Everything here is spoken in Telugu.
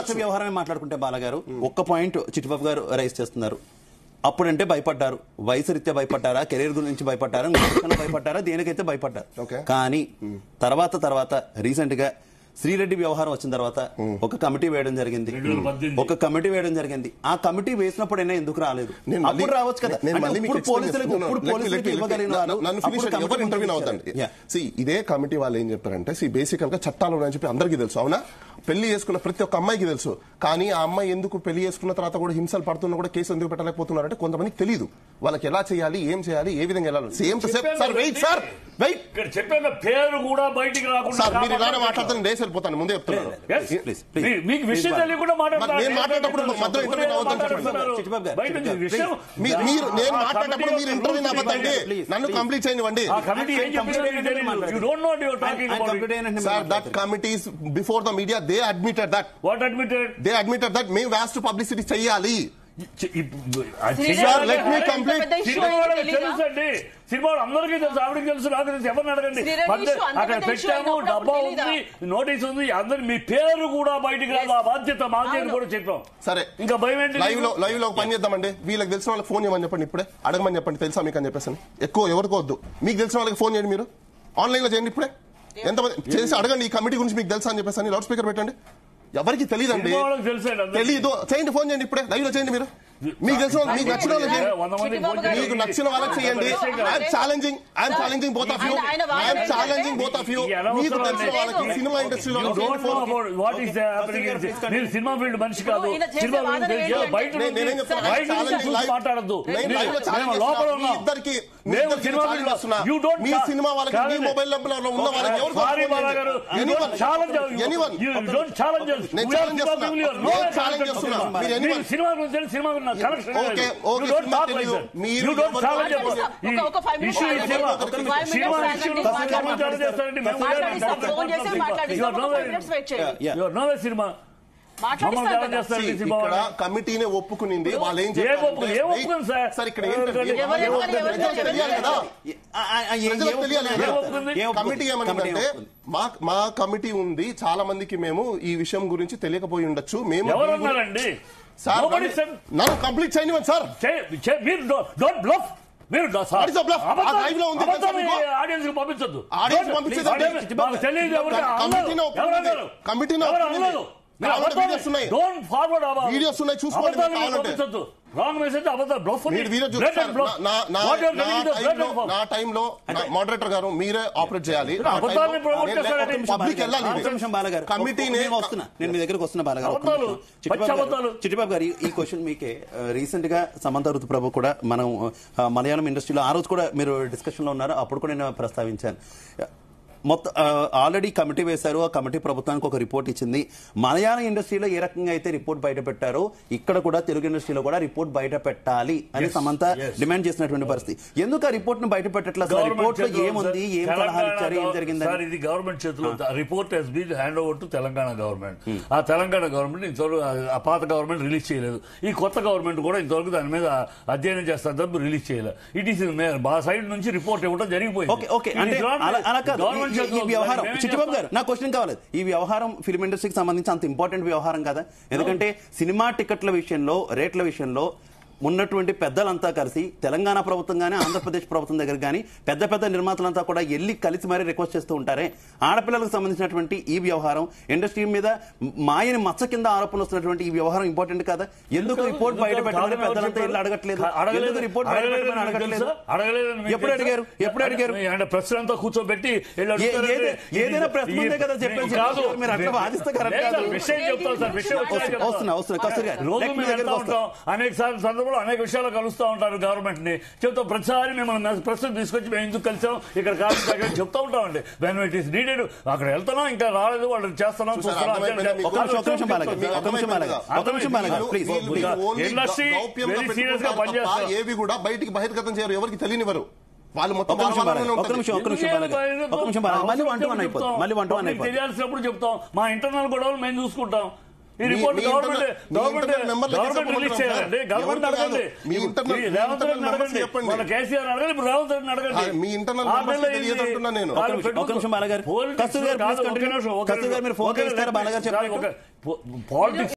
ప్రతిపక్ష వ్యవహారమే మాట్లాడుకుంటే బాలగారు ఒక్క పాయింట్ చిట్టిబాబు గారు రైజ్ చేస్తున్నారు. అప్పుడంటే భయపడ్డారు, వయసు రీత్యా భయపడ్డారా, కెరీర్ గురించి భయపడ్డారా, భయపడ్డారా, దేనికైతే భయపడ్డారు. కానీ తర్వాత రీసెంట్ గా శ్రీరెడ్డి వ్యవహారం వచ్చిన తర్వాత ఒక కమిటీ వేయడం జరిగింది. ఆ కమిటీ వేసినప్పుడైనా ఎందుకు రాలేదు? అప్పుడు రావచ్చు కదా. ఇదే కమిటీ వాళ్ళు ఏం చెప్పారంటే బేసికల్ గా చట్టాలు ఉన్నాయని చెప్పి అందరికీ తెలుసు. అవునా? పెళ్లి చేసుకున్న ప్రతి ఒక్క అమ్మాయికి తెలుసు. కానీ ఆ అమ్మాయి ఎందుకు పెళ్లి చేసుకున్న తర్వాత కూడా హింసలు పడుతున్నా కూడా కేసు ఎందుకు పెట్టలేకపోతున్నారంటే కొంతమందికి తెలియదు. వాళ్ళకి ఎలా చేయాలి, ఏం చేయాలి, ఏ విధంగా వెళ్ళాలి. పేరు కూడా బయటికి రాకుండా మీరు ఇలానే మాట్లాడుతున్న డేస్ వెళ్ళిపోతాను. ముందే చెప్తున్నాను. మీకు విషయం తెలియకుండా నేను మాట్లాడేటప్పుడు మధ్యలో ఇంటర్వ్యూ అవద్దండి. నేను మాట్లాడేటప్పుడు మీరు ఇంటర్వ్యూ అవ్వద్దండి. నన్ను కంప్లీట్ చేయనివ్వండి. Sir, that committees before the media they admitted that. What admitted? They admitted that మేము వాస్ట్ పబ్లిసిటీ చెయ్యాలి. Let me complete. తెలుసండి, సినిమా అందరికీ తెలుసు, ఆవిడకి తెలుసు, నాకు తెలుసు. ఎవరిని అడగండి. అక్కడ పెట్టాము, డబ్బా ఉంది, నోటీస్ ఉంది, అందరు మీ పేరు కూడా బయటికి రాదు. ఆ బాధ్యత మాది అని కూడా చెప్పాం. సరే, ఇంకా భయం ఏంటి? లైవ్ లో పని చేద్దామండి. వీళ్ళకి తెలిసిన వాళ్ళకి ఫోన్ చేయమని చెప్పండి. ఇప్పుడే అడగమని చెప్పండి. తెలుసా మీకు అని చెప్పేసి. ఎక్కువ ఎవరికి వద్దు. మీకు తెలిసిన వాళ్ళకి ఫోన్ చేయండి. మీరు ఆన్లైన్ లో చేయండి. ఇప్పుడే ఎంతమంది చేసి అడగండి. ఈ కమిటీ గురించి మీకు తెలుసా అని చెప్పేసి లౌడ్ స్పీకర్ పెట్టండి. ఎవరికి తెలియదండి, తెలీదు. చేయండి, ఫోన్ చేయండి. ఇప్పుడే లైవ్ లో చేయండి. మీరు మీకు తెలిసిన మీకు నచ్చిన వాళ్ళకి, మీకు నచ్చిన వాళ్ళకి చేయండి. I'm challenging both of you. మీకు తెలిసిన వాళ్ళకి సినిమా ఇండస్ట్రీలో సినిమా ఫీల్డ్ మనిషి కాదు. మాట్లాడద్దు. ఇద్దరికి మీ సినిమా వాళ్ళకి, మీ మొబైల్ నెంబర్ ఉన్న వాళ్ళకి సినిమా కమిటీనే ఒప్పుకునింది. వాళ్ళు ఏం సార్ ఇక్కడ కమిటీ ఏమనంటే మా కమిటీ ఉంది, చాలా మందికి మేము ఈ విషయం గురించి తెలియకపోయి ఉండొచ్చు. మేము నన్ను కంప్లీట్ చేయనివ్వండి సార్. పంపించద్దు. వీడియోస్ ఉన్నాయి, చూసుకోండి. రాంగ్ మెసేజ్, నా టైంలో మోడరేటర్ గారు మీరే ఆపరేట్ చేయాలి. పబ్లిక్ వెళ్ళాలి. కమిటీని నేను మీ దగ్గరకు వస్తున్నా బాలగారు. చిట్టిబాబు గారు, ఈ క్వశ్చన్ మీకే. రీసెంట్ గా సమంత ఋతుప్రభు కూడా మనం మలయాళం ఇండస్ట్రీలో ఆ రోజు కూడా మీరు డిస్కషన్ లో ఉన్నారు, అప్పుడు కూడా నేను ప్రస్తావించాను. మొత్తం ఆల్రెడీ కమిటీ వేశారు. ఆ కమిటీ ప్రభుత్వానికి ఒక రిపోర్ట్ ఇచ్చింది. మలయాళం ఇండస్ట్రీలో ఏ రకంగా అయితే రిపోర్ట్ బయట పెట్టారో ఇక్కడ కూడా తెలుగు ఇండస్ట్రీలో కూడా రిపోర్ట్ బయట పెట్టాలి అని సమంత డిమాండ్ చేసినటువంటి పరిస్థితి. ఎందుకు ఆ రిపోర్ట్ ను బయట పెట్టట్లేదు? రిపోర్ట్ లో ఏముంది, ఏం సలహాలు ఇచ్చారు, ఏం జరిగింది? ఇది గవర్నమెంట్ చేతిలో. Report has been hand over to Telangana government. ఆ తెలంగాణ గవర్నమెంట్ ఇంతవరకు, ఆ పాత గవర్నమెంట్ రిలీజ్ చేయలేదు. ఈ కొత్త గవర్నమెంట్ కూడా ఇంతవరకు దాని మీద అధ్యయనం చేస్తారు తప్ప రిలీజ్ చేయలేదు. ఇట్ ఈస్ మా సైడ్ నుంచి రిపోర్ట్ ఇవ్వడం జరిగిపోయింది. ఈ వ్యవహారం చిట్టిబాబు గారు, నా క్వశ్చన్ కావాలి. ఈ వ్యవహారం ఫిల్మ్ ఇండస్ట్రీకి సంబంధించి అంత ఇంపార్టెంట్ వ్యవహారం కదా? ఎందుకంటే సినిమా టికెట్ల విషయంలో, రేట్ల విషయంలో ఉన్నటువంటి పెద్దలంతా కలిసి తెలంగాణ ప్రభుత్వం కానీ ఆంధ్రప్రదేశ్ ప్రభుత్వం దగ్గర కానీ పెద్ద పెద్ద నిర్మాతలంతా కూడా ఎల్లి కలిసి మరీ రిక్వెస్ట్ చేస్తూ ఉంటారే. ఆడపిల్లలకు సంబంధించినటువంటి ఈ వ్యవహారం, ఇండస్ట్రీ మీద మాయని మచ్చ కింద ఆరోపణలు వస్తున్నటువంటి ఈ వ్యవహారం ఇంపార్టెంట్ కదా? ఎందుకు రిపోర్ట్ బయట పెట్టాలని పెద్దలంతా ఎల్లి అడగట్లేదు? ఎందుకు రిపోర్ట్ బయట పెట్టాలని అడగట్లేదు? ఎప్పుడు అడిగారు? ప్రశ్నంతా కూర్చోబెట్టి ఏదైనా ప్రశ్న ఉందే కదా చెప్పేసి మీరు అట్లా వాదిస్తే కరెక్ట్ కాదు. అనేక సార్లు అనేక విషయాలు కలుస్తూ ఉంటారు గవర్నమెంట్ ని. చెప్తాం ప్రతిసారి మిమ్మల్ని ప్రశ్న తీసుకొచ్చి మేము ఎందుకు కలిసాం, ఇక్కడ కాదు చెప్తా ఉంటామండి. వెన్ ఇట్ ఈస్ నీడెడ్ అక్కడ వెళ్తున్నాం, ఇంకా రాలేదు, వాళ్ళు చేస్తున్నాం, ఇండస్ట్రీ వెరీ సీరియస్ గా పనిచేస్తారు. ఏవి కూడా బయటికి బహిర్గతం చేయరు, ఎవరికి తెలియనివారు. వాళ్ళు మొత్తం తెలియాల్సినప్పుడు చెప్తాం. మా ఇంటర్నల్ గొడవలు మేము చూసుకుంటాం. ఈ రిపోర్ట్ గవర్నమెంట్ రిలీజ్ చేయాలండి. గవర్నమెంట్ అడగండి, రేవంత్ రెడ్డిని అడగండి, మన కేసీఆర్ అడగండి, ఇప్పుడు రేవంత్ రెడ్డిని అడగండి. పాలిటిక్స్